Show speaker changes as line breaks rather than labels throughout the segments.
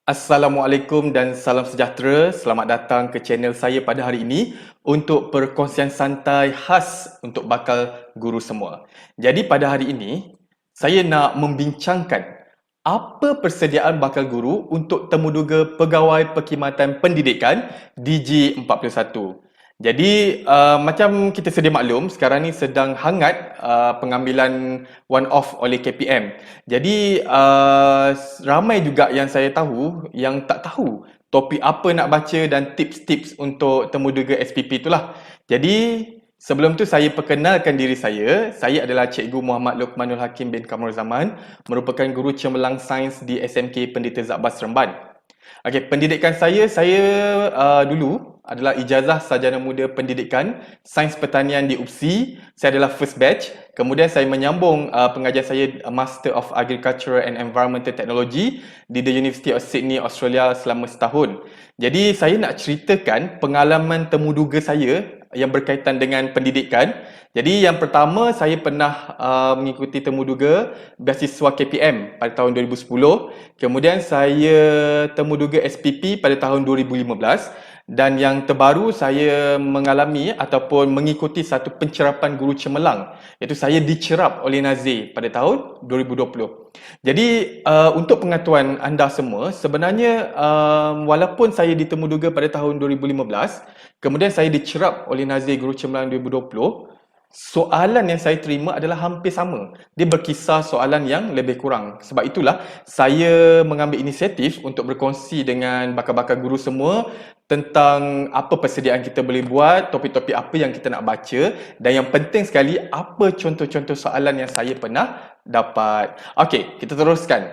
Assalamualaikum dan salam sejahtera. Selamat datang ke channel saya pada hari ini untuk perkongsian santai khas untuk bakal guru semua. Jadi pada hari ini, saya nak membincangkan apa persediaan bakal guru untuk temuduga Pegawai Perkhidmatan Pendidikan DG41. Jadi macam kita sedia maklum, sekarang ni sedang hangat pengambilan one off oleh KPM. Jadi ramai juga yang saya tahu yang tak tahu topik apa nak baca dan tips-tips untuk temuduga SPP itulah. Jadi sebelum tu saya perkenalkan diri saya. Saya adalah Cikgu Muhammad Luqmanul Hakim bin Kamrul Zaman, merupakan guru cemerlang sains di SMK Pendeta Zakbar Seremban. Okey, pendidikan saya dulu adalah ijazah sarjana muda pendidikan sains pertanian di UPSI. Saya adalah first batch. Kemudian saya menyambung pengajian saya Master of Agriculture and Environmental Technology di The University of Sydney, Australia selama setahun. Jadi saya nak ceritakan pengalaman temuduga saya yang berkaitan dengan pendidikan. Jadi yang pertama, saya pernah mengikuti temuduga beasiswa KPM pada tahun 2010. Kemudian saya temuduga SPP pada tahun 2015. Dan yang terbaru, saya mengalami ataupun mengikuti satu pencerapan guru cemerlang, iaitu saya dicerap oleh Nazir pada tahun 2020. Jadi untuk pengetahuan anda semua, sebenarnya walaupun saya ditemuduga pada tahun 2015, kemudian saya dicerap oleh Nazir Guru Cemerlang 2020, soalan yang saya terima adalah hampir sama. Dia berkisar soalan yang lebih kurang. Sebab itulah saya mengambil inisiatif untuk berkongsi dengan bakal-bakal guru semua tentang apa persediaan kita boleh buat, topik-topik apa yang kita nak baca, dan yang penting sekali, apa contoh-contoh soalan yang saya pernah dapat. Okey, kita teruskan.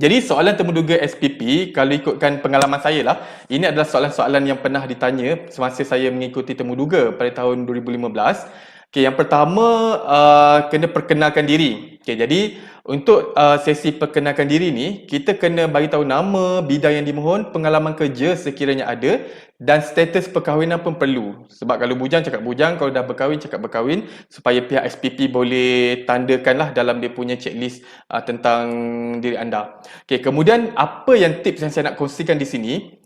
Jadi soalan temuduga SPP, kalau ikutkan pengalaman saya lah, ini adalah soalan-soalan yang pernah ditanya semasa saya mengikuti temuduga pada tahun 2015. Okay, yang pertama, kena perkenalkan diri. Okay, jadi untuk sesi perkenalkan diri ni, kita kena bagi tahu nama, bidang yang dimohon, pengalaman kerja sekiranya ada, dan status perkahwinan pun perlu. Sebab kalau bujang cakap bujang, kalau dah berkahwin cakap berkahwin, supaya pihak SPP boleh tandakanlah dalam dia punya checklist tentang diri anda. Okay, kemudian apa yang tips yang saya nak kongsikan di sini,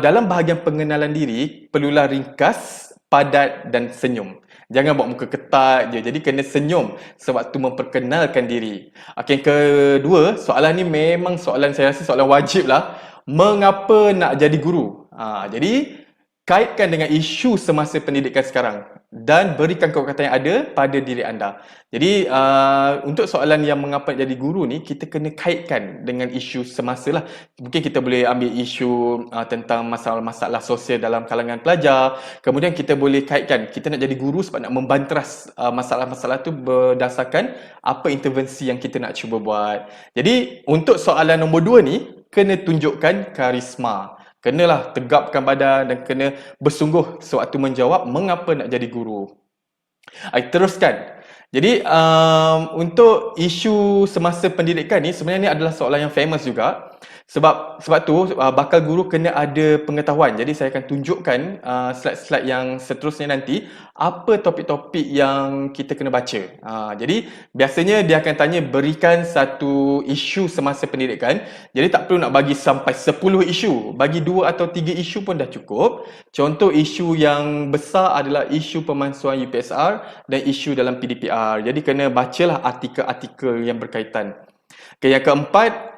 dalam bahagian pengenalan diri, perlulah ringkas, padat dan senyum. Jangan buat muka ketat je. Jadi kena senyum sewaktu memperkenalkan diri. Okey, yang kedua, soalan ni memang soalan, saya rasa soalan wajib lah. Mengapa nak jadi guru? Jadi kaitkan dengan isu semasa pendidikan sekarang dan berikan kekuatan yang ada pada diri anda. Jadi untuk soalan yang mengapa jadi guru ni, kita kena kaitkan dengan isu semasa lah. Mungkin kita boleh ambil isu tentang masalah-masalah sosial dalam kalangan pelajar. Kemudian kita boleh kaitkan, kita nak jadi guru sebab nak membanteras masalah-masalah tu berdasarkan apa intervensi yang kita nak cuba buat. Jadi untuk soalan nombor 2 ni, kena tunjukkan karisma. Kenalah tegapkan badan dan kena bersungguh sewaktu menjawab mengapa nak jadi guru. Teruskan. Jadi untuk isu semasa pendidikan ni, sebenarnya ni adalah soalan yang famous juga. Sebab tu bakal guru kena ada pengetahuan. Jadi saya akan tunjukkan slide-slide yang seterusnya nanti apa topik-topik yang kita kena baca. Jadi biasanya dia akan tanya berikan satu isu semasa pendidikan. Jadi tak perlu nak bagi sampai 10 isu. Bagi 2 atau 3 isu pun dah cukup. Contoh isu yang besar adalah isu pemalsuan UPSR dan isu dalam PDPR. Jadi kena bacalah artikel-artikel yang berkaitan. Okay, yang keempat,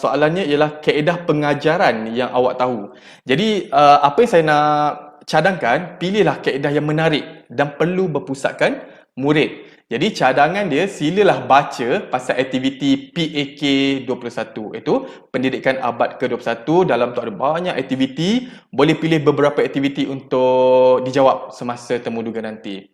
soalannya ialah kaedah pengajaran yang awak tahu. Jadi apa yang saya nak cadangkan, pilihlah kaedah yang menarik dan perlu berpusatkan murid. Jadi cadangan dia, silalah baca pasal aktiviti PAK 21. Itu pendidikan abad ke-21. Dalam tu ada banyak aktiviti. Boleh pilih beberapa aktiviti untuk dijawab semasa temuduga nanti.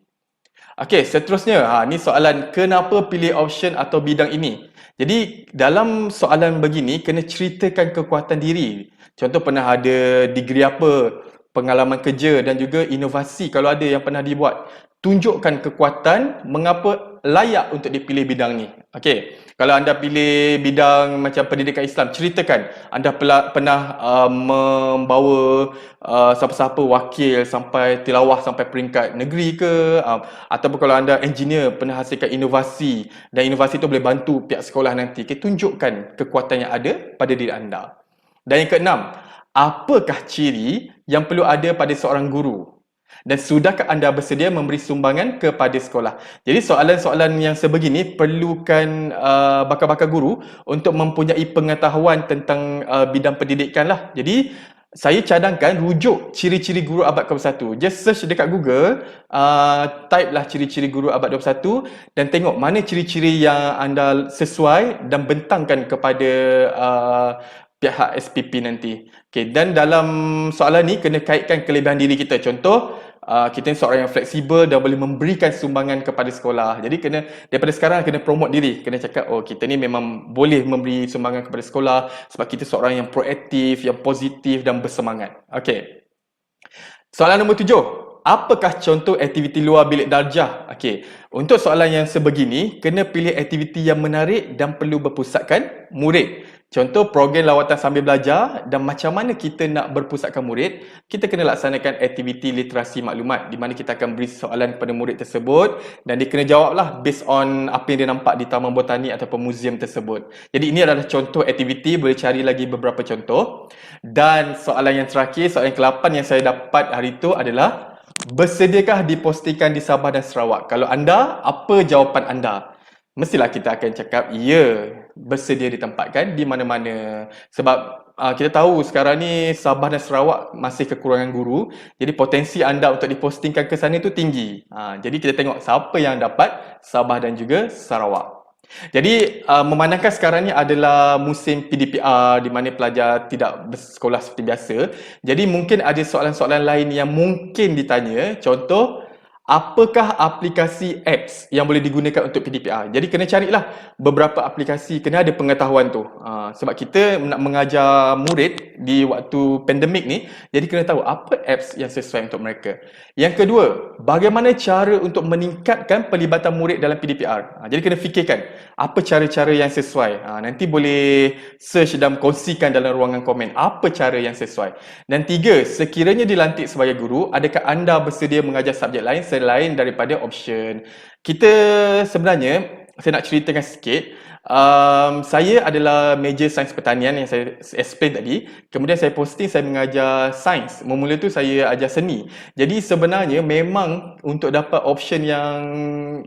Okey, seterusnya, ni soalan kenapa pilih option atau bidang ini. Jadi dalam soalan begini, kena ceritakan kekuatan diri. Contoh pernah ada degree apa, pengalaman kerja dan juga inovasi kalau ada yang pernah dibuat. Tunjukkan kekuatan mengapa layak untuk dipilih bidang ni. Okey, kalau anda pilih bidang macam pendidikan Islam, ceritakan anda pernah membawa siapa-siapa wakil sampai tilawah sampai peringkat negeri ke, ataupun kalau anda engineer pernah hasilkan inovasi dan inovasi tu boleh bantu pihak sekolah nanti. Okay, tunjukkan kekuatan yang ada pada diri anda. Dan yang keenam, apakah ciri yang perlu ada pada seorang guru? Dan sudahkah anda bersedia memberi sumbangan kepada sekolah? Jadi soalan-soalan yang sebegini perlukan bakal-bakal guru untuk mempunyai pengetahuan tentang bidang pendidikan lah. Jadi saya cadangkan rujuk ciri-ciri guru abad ke-21. Just search dekat Google, type lah ciri-ciri guru abad 21 dan tengok mana ciri-ciri yang anda sesuai dan bentangkan kepada pihak SPP nanti. Okay, dan dalam soalan ni kena kaitkan kelebihan diri kita. Contoh, kita ni seorang yang fleksibel dan boleh memberikan sumbangan kepada sekolah. Jadi kena daripada sekarang kena promote diri. Kena cakap, oh kita ni memang boleh memberi sumbangan kepada sekolah sebab kita seorang yang proaktif, yang positif dan bersemangat. Okey. Soalan nombor 7. Apakah contoh aktiviti luar bilik darjah? Okey. Untuk soalan yang sebegini, kena pilih aktiviti yang menarik dan perlu berpusatkan murid. Contoh program lawatan sambil belajar dan macam mana kita nak berpusatkan murid, kita kena laksanakan aktiviti literasi maklumat di mana kita akan beri soalan kepada murid tersebut dan dia kena jawablah based on apa yang dia nampak di taman botani ataupun muzium tersebut. Jadi ini adalah contoh aktiviti, boleh cari lagi beberapa contoh. Dan soalan yang terakhir, soalan yang ke-8 yang saya dapat hari itu adalah, bersediakah dipostingkan di Sabah dan Sarawak? Kalau anda, apa jawapan anda? Mestilah kita akan cakap, ya, bersedia ditempatkan di mana-mana. Sebab kita tahu sekarang ni Sabah dan Sarawak masih kekurangan guru. Jadi potensi anda untuk dipostingkan ke sana itu tinggi. Jadi kita tengok siapa yang dapat Sabah dan juga Sarawak. Jadi memandangkan sekarang ni adalah musim PDPR di mana pelajar tidak bersekolah seperti biasa. Jadi mungkin ada soalan-soalan lain yang mungkin ditanya. Contoh, apakah aplikasi apps yang boleh digunakan untuk PDPR? Jadi kena carilah beberapa aplikasi, kena ada pengetahuan tu. Sebab kita nak mengajar murid di waktu pandemik ni, jadi kena tahu apa apps yang sesuai untuk mereka. Yang kedua, bagaimana cara untuk meningkatkan pelibatan murid dalam PDPR? Jadi kena fikirkan apa cara-cara yang sesuai. Nanti boleh search dan kongsikan dalam ruangan komen apa cara yang sesuai. Dan tiga, sekiranya dilantik sebagai guru, adakah anda bersedia mengajar subjek lain selain daripada option? Kita sebenarnya, saya nak ceritakan sikit. Saya adalah major sains pertanian yang saya explain tadi. Kemudian saya posting saya mengajar sains. Mula tu saya ajar seni. Jadi sebenarnya memang untuk dapat option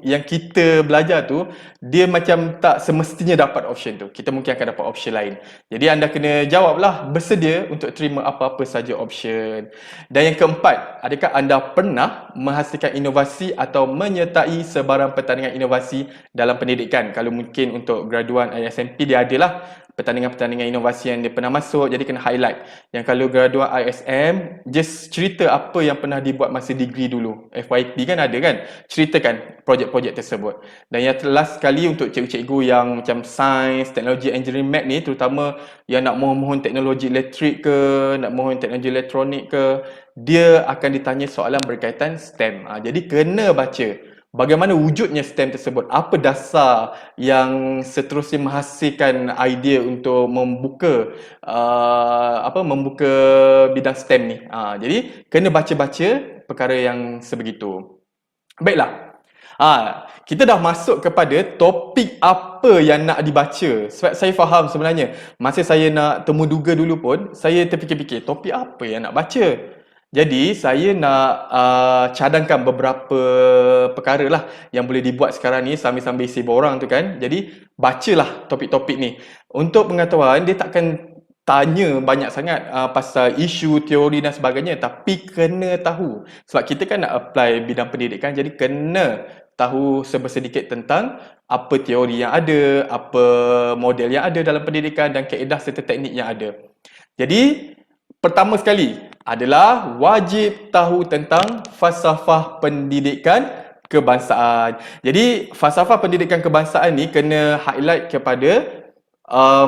yang kita belajar tu, dia macam tak semestinya dapat option tu. Kita mungkin akan dapat option lain. Jadi anda kena jawablah bersedia untuk terima apa-apa saja option. Dan yang keempat, adakah anda pernah menghasilkan inovasi atau menyertai sebarang pertandingan inovasi dalam pendidikan? Kalau mungkin untuk graduan ISMP dia adalah pertandingan-pertandingan inovasi yang dia pernah masuk, jadi kena highlight. Yang kalau graduan ISM, just cerita apa yang pernah dibuat masa degree dulu. FYP kan ada kan? Ceritakan projek-projek tersebut. Dan yang last sekali untuk cikgu-cikgu yang macam sains, teknologi, engineering, mat ni, terutama yang nak mohon teknologi elektrik ke, nak mohon teknologi elektronik ke, dia akan ditanya soalan berkaitan STEM. Jadi kena baca bagaimana wujudnya STEM tersebut, apa dasar yang seterusnya menghasilkan idea untuk membuka membuka bidang STEM ni. Jadi kena baca-baca perkara yang sebegitu. Baiklah. Kita dah masuk kepada topik apa yang nak dibaca. Sebab saya faham sebenarnya, masa saya nak temu duga dulu pun, saya terfikir-fikir topik apa yang nak baca. Jadi saya nak cadangkan beberapa perkara lah yang boleh dibuat sekarang ni sambil-sambil isi borang tu kan. Jadi bacalah topik-topik ni. Untuk pengetahuan, dia takkan tanya banyak sangat pasal isu, teori dan sebagainya, tapi kena tahu. Sebab kita kan nak apply bidang pendidikan, jadi kena tahu sebersedikit tentang apa teori yang ada, apa model yang ada dalam pendidikan dan kaedah serta teknik yang ada. Jadi pertama sekali adalah wajib tahu tentang falsafah pendidikan kebangsaan. Jadi falsafah pendidikan kebangsaan ni kena highlight kepada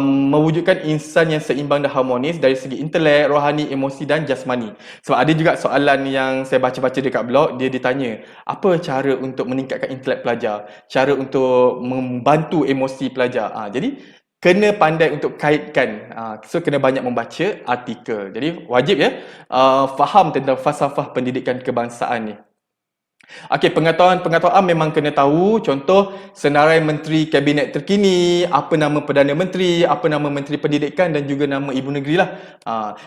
mewujudkan insan yang seimbang dan harmonis dari segi intelek, rohani, emosi dan jasmani. Sebab ada juga soalan yang saya baca-baca dekat blog, dia ditanya, apa cara untuk meningkatkan intelek pelajar? Cara untuk membantu emosi pelajar? Jadi kena pandai untuk kaitkan. So kena banyak membaca artikel. Jadi wajib faham tentang falsafah pendidikan kebangsaan ni. Okey, pengetahuan memang kena tahu. Contoh, senarai menteri kabinet terkini, apa nama Perdana Menteri, apa nama Menteri Pendidikan dan juga nama Ibu Negeri lah.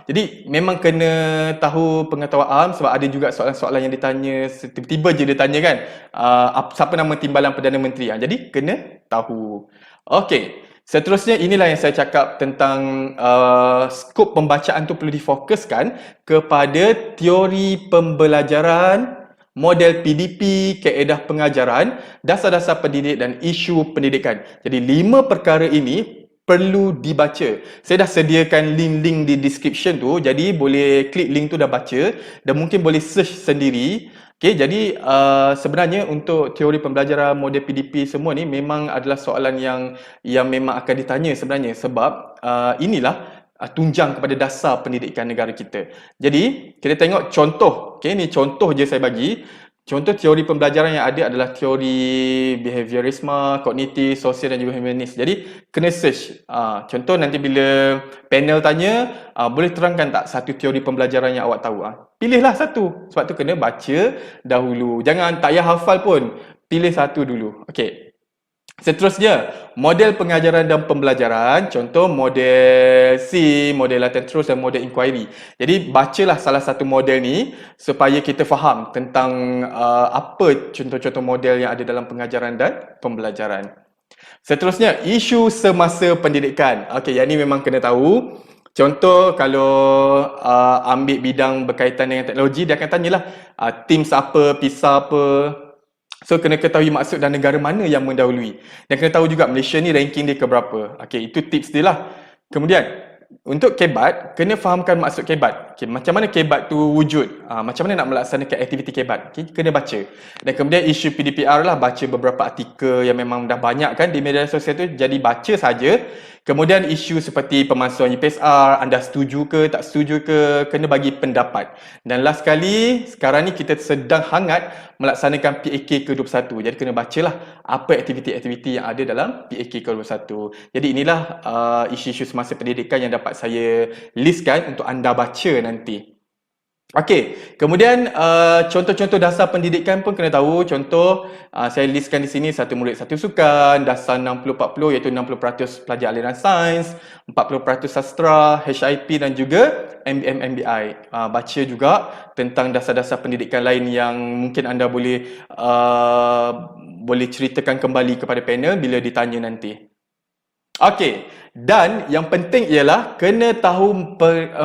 Jadi memang kena tahu pengetahuan sebab ada juga soalan-soalan yang ditanya, tiba-tiba je dia tanya kan, siapa nama timbalan Perdana Menteri. Jadi kena tahu. Okey. Seterusnya inilah yang saya cakap tentang skop pembacaan tu perlu difokuskan kepada teori pembelajaran, model PDP, kaedah pengajaran, dasar-dasar pendidik dan isu pendidikan. Jadi 5 perkara ini perlu dibaca. Saya dah sediakan link-link di description tu, jadi boleh klik link tu dah baca dan mungkin boleh search sendiri. Okay, jadi sebenarnya untuk teori pembelajaran, model PDP semua ni memang adalah soalan yang memang akan ditanya sebenarnya sebab inilah tunjang kepada dasar pendidikan negara kita. Jadi, kita tengok contoh. Okay, ni contoh je saya bagi. Contoh teori pembelajaran yang ada adalah teori behaviorisme, kognitif, sosial dan juga humanis. Jadi, kena search. Contoh nanti bila panel tanya, boleh terangkan tak satu teori pembelajaran yang awak tahu? Pilihlah satu. Sebab tu kena baca dahulu. Jangan tak payah hafal pun. Pilih satu dulu. Okey. Seterusnya, model pengajaran dan pembelajaran, contoh model C, model latihan terus dan model inquiry. Jadi bacalah salah satu model ni supaya kita faham tentang apa contoh-contoh model yang ada dalam pengajaran dan pembelajaran. Seterusnya, isu semasa pendidikan. Okey, yang ni memang kena tahu. Contoh kalau ambil bidang berkaitan dengan teknologi, dia akan tanyalah Teams apa, PISA apa. So kena ketahui maksud dan negara mana yang mendahului. Dan kena tahu juga Malaysia ni ranking dia ke berapa. Okey, itu tips dia lah. Kemudian, untuk kebat, kena fahamkan maksud kebat. Okay, macam mana kebat tu wujud? Macam mana nak melaksanakan aktiviti kebat? Okay, kena baca. Dan kemudian isu PDPR lah, baca beberapa artikel yang memang dah banyak kan di media sosial tu. Jadi baca saja. Kemudian isu seperti pemalsuan UPSR, anda setuju ke, tak setuju ke, kena bagi pendapat. Dan last sekali, sekarang ni kita sedang hangat melaksanakan PAK ke-21. Jadi kena bacalah apa aktiviti-aktiviti yang ada dalam PAK ke-21. Jadi inilah isu-isu semasa pendidikan yang dapat saya listkan untuk anda baca nanti. Okey, kemudian contoh-contoh dasar pendidikan pun kena tahu. Contoh, saya listkan di sini satu murid satu sukan, dasar 60-40 iaitu 60% pelajar aliran sains, 40% sastra, HIP dan juga MBM MBI. Baca juga tentang dasar-dasar pendidikan lain yang mungkin anda boleh ceritakan kembali kepada panel bila ditanya nanti. Okey, dan yang penting ialah kena tahu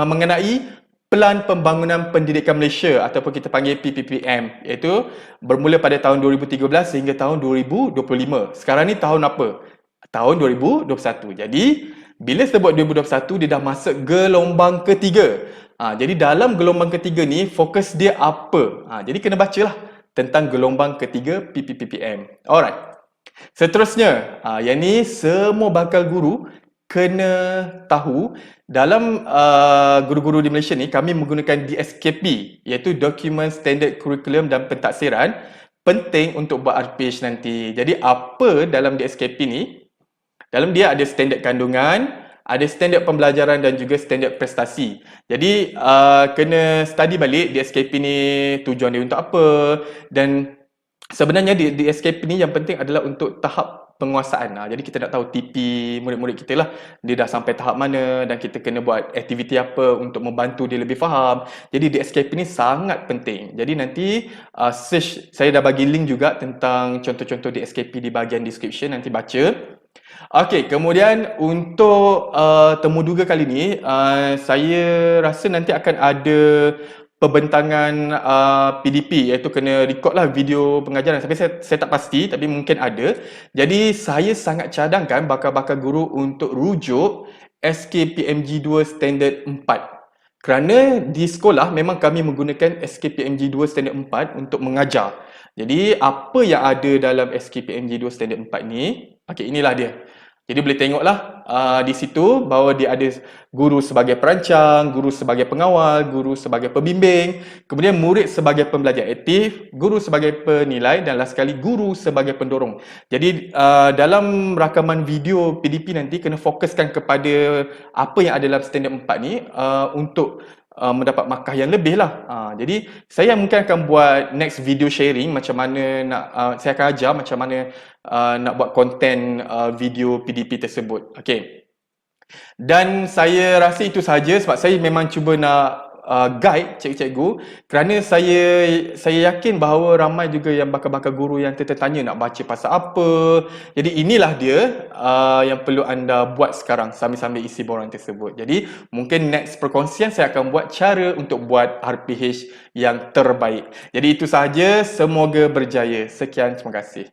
mengenai Pelan Pembangunan Pendidikan Malaysia ataupun kita panggil PPPM, iaitu bermula pada tahun 2013 sehingga tahun 2025. Sekarang ni tahun apa? Tahun 2021. Jadi, bila sebut 2021, dia dah masuk gelombang ketiga. Jadi dalam gelombang ketiga ni, fokus dia apa? Jadi kena bacalah tentang gelombang ketiga PPPM. Alright. Seterusnya, yang ni semua bakal guru kena tahu. Dalam guru-guru di Malaysia ni, kami menggunakan DSKP, iaitu Document Standard Curriculum dan Pentaksiran. Penting untuk buat RPH nanti. Jadi apa dalam DSKP ni? Dalam dia ada standard kandungan, ada standard pembelajaran dan juga standard prestasi. Jadi kena study balik DSKP ni tujuan dia untuk apa. Dan sebenarnya DSKP ni yang penting adalah untuk tahap penguasaan. Jadi kita nak tahu TP murid-murid kita lah, dia dah sampai tahap mana dan kita kena buat aktiviti apa untuk membantu dia lebih faham. Jadi DSKP ni sangat penting. Jadi nanti search, saya dah bagi link juga tentang contoh-contoh DSKP di bahagian description, nanti baca. Okey, kemudian untuk temu duga kali ni, saya rasa nanti akan ada pembentangan PDP, iaitu kena record lah video pengajaran. Tapi saya tak pasti, tapi mungkin ada. Jadi saya sangat cadangkan bakal-bakal guru untuk rujuk SKPMG 2 Standard 4. Kerana di sekolah memang kami menggunakan SKPMG 2 Standard 4 untuk mengajar. Jadi apa yang ada dalam SKPMG 2 Standard 4 ni, okey, inilah dia. Jadi boleh tengoklah di situ bahawa dia ada guru sebagai perancang, guru sebagai pengawal, guru sebagai pembimbing, kemudian murid sebagai pembelajar aktif, guru sebagai penilai dan last sekali guru sebagai pendorong. Jadi dalam rakaman video PDP nanti kena fokuskan kepada apa yang ada dalam standard 4 ni untuk mendapat markah yang lebih lah. Jadi saya mungkin akan buat next video sharing macam mana nak, saya akan ajar macam mana nak buat konten video PDP tersebut. Okay. Dan saya rasa itu sahaja sebab saya memang cuba nak guide cikgu-cikgu kerana saya yakin bahawa ramai juga yang bakal-bakal guru yang tertanya nak baca pasal apa. Jadi inilah dia yang perlu anda buat sekarang sambil-sambil isi borang tersebut. Jadi mungkin next perkongsian saya akan buat cara untuk buat RPH yang terbaik. Jadi itu sahaja, semoga berjaya. Sekian, terima kasih.